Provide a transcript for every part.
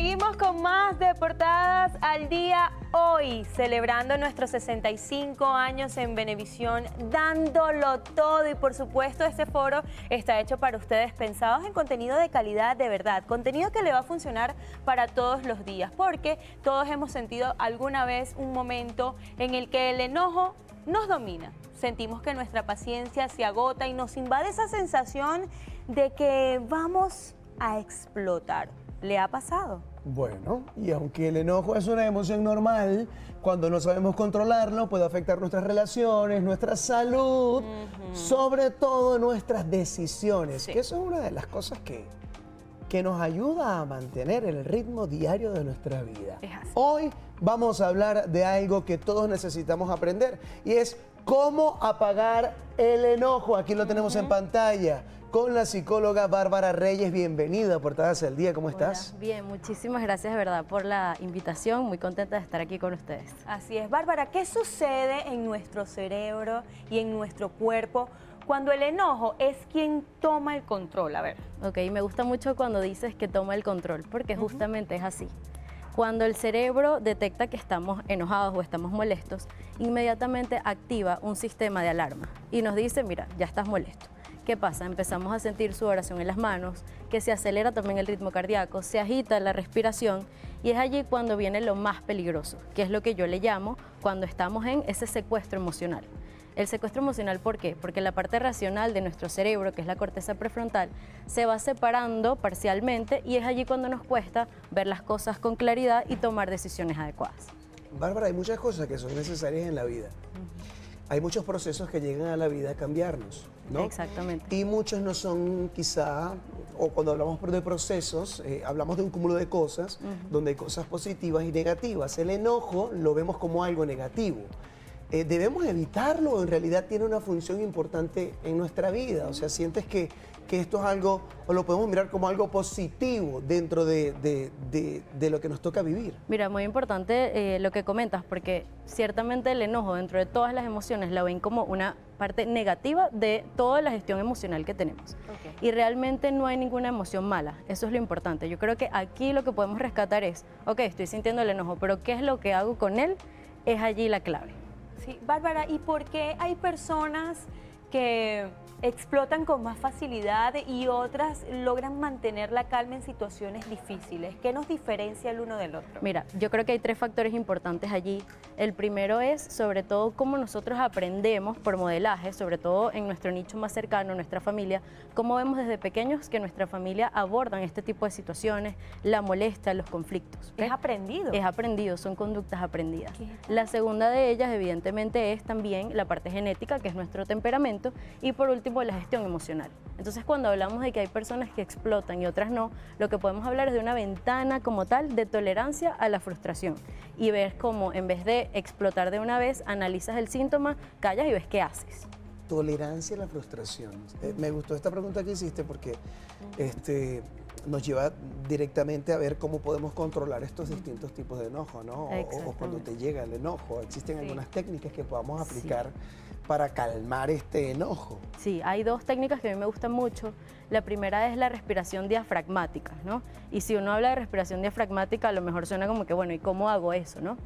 Seguimos con más de Portadas al Día hoy, celebrando nuestros 65 años en Venevisión, dándolo todo. Y por supuesto este foro está hecho para ustedes, pensados en contenido de calidad de verdad, contenido que le va a funcionar para todos los días, porque todos hemos sentido alguna vez un momento en el que el enojo nos domina. Sentimos que nuestra paciencia se agota y nos invade esa sensación de que vamos a explotar. ¿Le ha pasado? Bueno, y aunque el enojo es una emoción normal, cuando no sabemos controlarlo puede afectar nuestras relaciones, nuestra salud, sobre todo nuestras decisiones, que eso es una de las cosas que nos ayuda a mantener el ritmo diario de nuestra vida. Hoy vamos a hablar de algo que todos necesitamos aprender y es cómo apagar el enojo. Aquí lo tenemos en pantalla con la psicóloga Bárbara Reyes. Bienvenida a Portadas al Día, ¿cómo estás? Bien, muchísimas gracias de verdad por la invitación, muy contenta de estar aquí con ustedes. Así es, Bárbara, ¿qué sucede en nuestro cerebro y en nuestro cuerpo cuando el enojo es quien toma el control? A ver. Ok, me gusta mucho cuando dices que toma el control, porque justamente es así. Cuando el cerebro detecta que estamos enojados o estamos molestos, inmediatamente activa un sistema de alarma y nos dice, mira, ya estás molesto. ¿Qué pasa? Empezamos a sentir sudoración en las manos, que se acelera también el ritmo cardíaco, se agita la respiración y es allí cuando viene lo más peligroso, que es lo que yo le llamo cuando estamos en ese secuestro emocional. El secuestro emocional, ¿por qué? Porque la parte racional de nuestro cerebro, que es la corteza prefrontal, se va separando parcialmente y es allí cuando nos cuesta ver las cosas con claridad y tomar decisiones adecuadas. Bárbara, hay muchas cosas que son necesarias en la vida. Hay muchos procesos que llegan a la vida a cambiarnos, ¿no? Exactamente. Y muchos no son quizá, o cuando hablamos de procesos, hablamos de un cúmulo de cosas, donde hay cosas positivas y negativas. El enojo lo vemos como algo negativo. ¿Debemos evitarlo o en realidad tiene una función importante en nuestra vida? O sea, ¿sientes que esto es algo, o lo podemos mirar como algo positivo dentro de lo que nos toca vivir? Mira, muy importante lo que comentas, porque ciertamente el enojo dentro de todas las emociones la ven como una parte negativa de toda la gestión emocional que tenemos. Y realmente no hay ninguna emoción mala, eso es lo importante. Yo creo que aquí lo que podemos rescatar es, ok, estoy sintiendo el enojo, pero ¿qué es lo que hago con él? Es allí la clave. Sí, Bárbara, ¿y por qué hay personas que explotan con más facilidad y otras logran mantener la calma en situaciones difíciles? ¿Qué nos diferencia el uno del otro? Mira, yo creo que hay tres factores importantes allí. El primero es sobre todo cómo nosotros aprendemos por modelaje, sobre todo en nuestro nicho más cercano, nuestra familia, cómo vemos desde pequeños que nuestra familia abordan este tipo de situaciones, la molestia, los conflictos. ¿Es aprendido? Es aprendido, son conductas aprendidas. La segunda de ellas, evidentemente, es también la parte genética, que es nuestro temperamento, y por último, la gestión emocional. Entonces, cuando hablamos de que hay personas que explotan y otras no, lo que podemos hablar es de una ventana como tal de tolerancia a la frustración y ver cómo en vez de explotar de una vez, analizas el síntoma, callas y ves qué haces. Tolerancia a la frustración. Me gustó esta pregunta que hiciste porque nos lleva directamente a ver cómo podemos controlar estos distintos tipos de enojo, ¿no? O cuando te llega el enojo. Existen algunas técnicas que podamos aplicar para calmar este enojo. Sí, hay dos técnicas que a mí me gustan mucho. La primera es la respiración diafragmática, ¿no? Y si uno habla de respiración diafragmática, a lo mejor suena como que, bueno, ¿y cómo hago eso, no?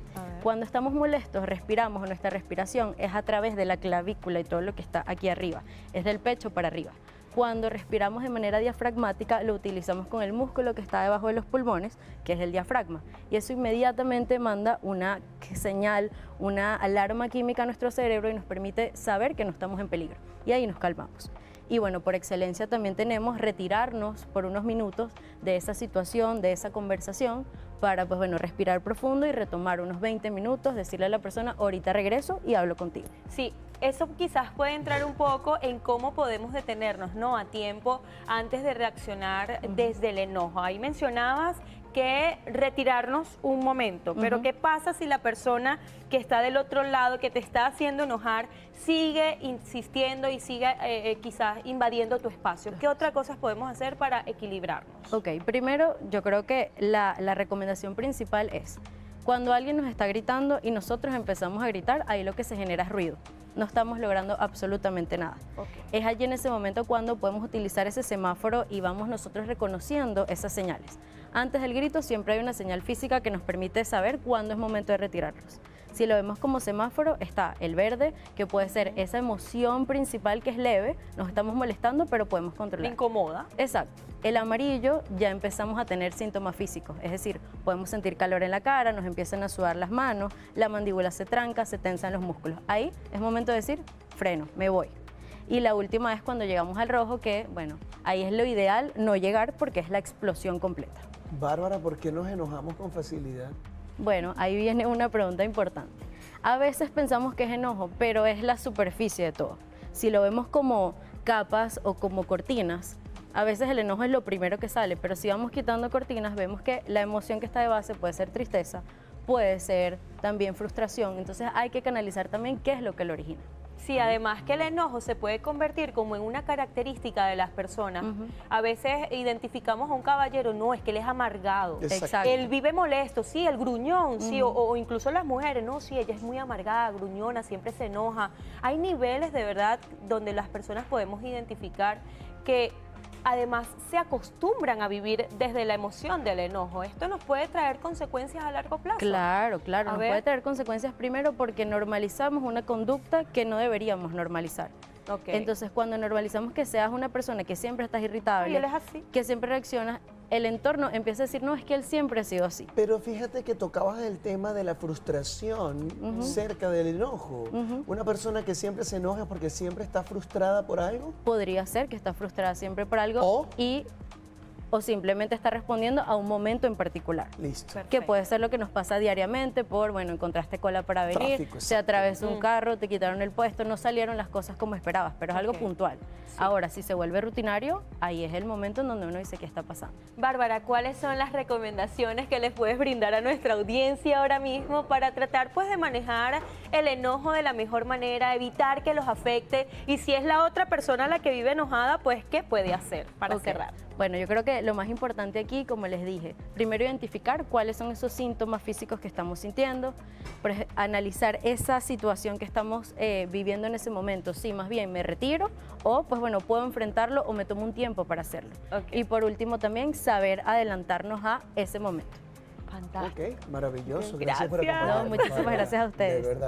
Cuando estamos molestos, respiramos, nuestra respiración es a través de la clavícula y todo lo que está aquí arriba, es del pecho para arriba. Cuando respiramos de manera diafragmática, lo utilizamos con el músculo que está debajo de los pulmones, que es el diafragma. Y eso inmediatamente manda una señal, una alarma química a nuestro cerebro y nos permite saber que no estamos en peligro. Y ahí nos calmamos. Y bueno, por excelencia también tenemos retirarnos por unos minutos de esa situación, de esa conversación, para pues bueno, respirar profundo y retomar unos 20 minutos, decirle a la persona, ahorita regreso y hablo contigo. Sí, eso quizás puede entrar un poco en cómo podemos detenernos, ¿no? A tiempo antes de reaccionar desde el enojo. Ahí mencionabas que retirarnos un momento, pero ¿qué pasa si la persona que está del otro lado, que te está haciendo enojar, sigue insistiendo y sigue quizás invadiendo tu espacio? ¿Qué otras cosas podemos hacer para equilibrarnos? Ok, primero yo creo que la recomendación principal es, cuando alguien nos está gritando y nosotros empezamos a gritar, ahí lo que se genera es ruido. No estamos logrando absolutamente nada. Es allí en ese momento cuando podemos utilizar ese semáforo y vamos nosotros reconociendo esas señales. Antes del grito siempre hay una señal física que nos permite saber cuándo es momento de retirarlos. Si lo vemos como semáforo, está el verde, que puede ser esa emoción principal que es leve, nos estamos molestando, pero podemos ¿Le controlar. incomoda? Exacto. El amarillo ya empezamos a tener síntomas físicos, es decir, podemos sentir calor en la cara, nos empiezan a sudar las manos, la mandíbula se tranca, se tensan los músculos. Ahí es momento de decir, freno, me voy. Y la última es cuando llegamos al rojo, que bueno, ahí es lo ideal no llegar porque es la explosión completa. Bárbara, ¿por qué nos enojamos con facilidad? Bueno, ahí viene una pregunta importante. A veces pensamos que es enojo, pero es la superficie de todo. Si lo vemos como capas o como cortinas, a veces el enojo es lo primero que sale, pero si vamos quitando cortinas, vemos que la emoción que está de base puede ser tristeza, puede ser también frustración. Entonces hay que canalizar también qué es lo que lo origina. Sí, además que el enojo se puede convertir como en una característica de las personas. A veces identificamos a un caballero, no, es que él es amargado. Exacto. Él vive molesto, sí, el gruñón, sí, o incluso las mujeres, no, sí, ella es muy amargada, gruñona, siempre se enoja. Hay niveles de verdad donde las personas podemos identificar que además se acostumbran a vivir desde la emoción del enojo. Esto nos puede traer consecuencias a largo plazo. Claro, claro, A nos ver. puede tener consecuencias primero porque normalizamos una conducta que no deberíamos normalizar. Ok. Entonces, cuando normalizamos que seas una persona que siempre estás Ay, irritable, él es así. que siempre reaccionas, el entorno empieza a decir, no, es que él siempre ha sido así. Pero fíjate que tocabas el tema de la frustración cerca del enojo. Una persona que siempre se enoja porque siempre está frustrada por algo. Podría ser que está frustrada siempre por algo O- o simplemente está respondiendo a un momento en particular. Listo. Que puede ser lo que nos pasa diariamente por, bueno, encontraste cola para venir, Tráfico, se exacto. atravesó un carro, te quitaron el puesto, no salieron las cosas como esperabas, pero es algo Ok. puntual. Ahora, si se vuelve rutinario, ahí es el momento en donde uno dice qué está pasando. Bárbara, ¿cuáles son las recomendaciones que les puedes brindar a nuestra audiencia ahora mismo para tratar pues de manejar el enojo de la mejor manera, evitar que los afecte? Y si es la otra persona la que vive enojada, pues ¿qué puede hacer para Ok. cerrar? Bueno, yo creo que lo más importante aquí, como les dije, primero identificar cuáles son esos síntomas físicos que estamos sintiendo, analizar esa situación que estamos viviendo en ese momento, si más bien me retiro o pues bueno, puedo enfrentarlo o me tomo un tiempo para hacerlo. Ok. Y por último también saber adelantarnos a ese momento. Fantástico. Ok, maravilloso. Gracias. por acompañarnos, No, muchísimas Bárbara. gracias a ustedes. De verdad.